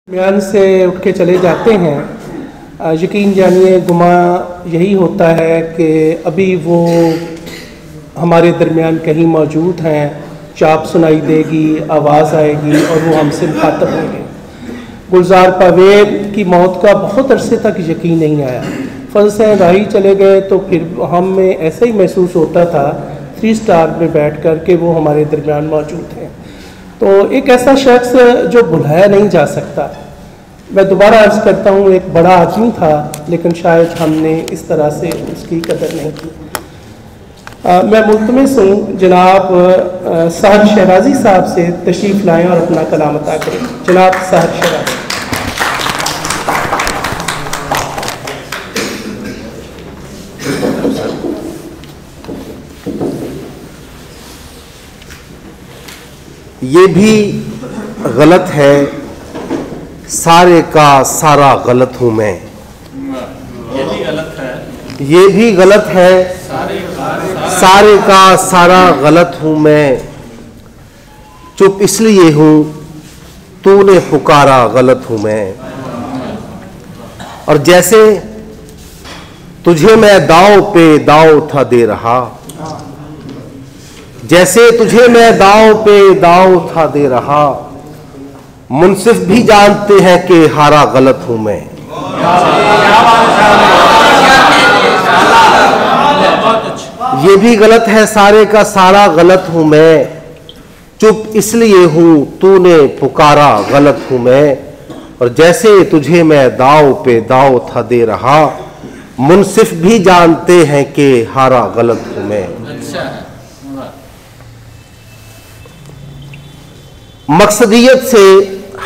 दरमियान से उठ के चले जाते हैं। यकीन जानिए गुमा यही होता है कि अभी वो हमारे दरमियान कहीं मौजूद हैं, चाप सुनाई देगी, आवाज़ आएगी और वो हमसे मुखातब होंगे। गुलजार परवेज़ की मौत का बहुत अरसे तक यकीन नहीं आया। फजल से राही चले गए तो फिर हमें ऐसा ही महसूस होता था 3 स्टार में बैठ कर के वो हमारे दरमियान मौजूद हैं। तो एक ऐसा शख्स जो भुलाया नहीं जा सकता। मैं दोबारा अर्ज़ करता हूँ, एक बड़ा आदमी था लेकिन शायद हमने इस तरह से उसकी कदर नहीं की। मैं मुल्तमिस हूँ जनाब सहर शहराजी साहब से तशरीफ़ लाएँ और अपना कलाम अता करें। जनाब सहर शहराजी। ये भी गलत है, सारे का सारा गलत हूँ मैं। ये भी गलत है, ये भी गलत है, सारे का सारा गलत हूँ मैं। चुप इसलिए हूँ तूने पुकारा गलत हूँ मैं। और जैसे तुझे मैं दाव पे दाव था दे रहा, जैसे तुझे मैं दाव पे दाव था दे रहा, मुनसिफ भी जानते हैं कि हारा गलत हूं मैं। ये भी गलत है, सारे का सारा गलत हूं मैं। चुप इसलिए हूं तूने पुकारा गलत हूं मैं। और जैसे तुझे मैं दाव पे दाव था दे रहा, मुनसिफ भी जानते हैं कि हारा गलत हूं मैं। मकसदियत से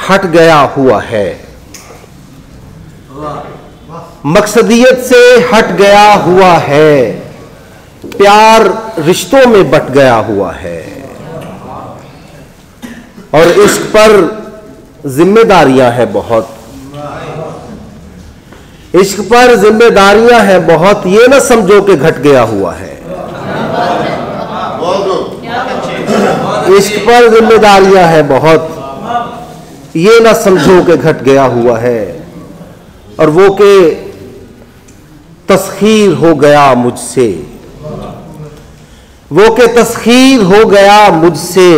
हट गया हुआ है, मकसदियत से हट गया हुआ है, प्यार रिश्तों में बट गया हुआ है। और इश्क पर जिम्मेदारियां हैं बहुत, इश्क पर जिम्मेदारियां हैं बहुत, ये ना समझो कि घट गया हुआ है। इश्क पर जिम्मेदारियां हैं बहुत, ये ना समझो कि घट गया हुआ है। और वो के तस्खीर हो गया मुझसे, वो के तस्खीर हो गया मुझसे,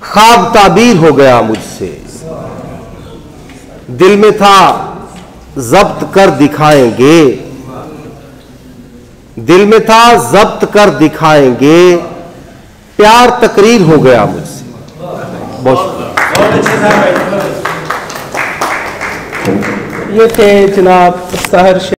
ख्वाब ताबीर हो गया मुझसे। दिल में था जब्त कर दिखाएंगे, दिल में था जब्त कर दिखाएंगे, प्यार तकरीर हो गया मुझसे। बहुत ये थे जनाब सहर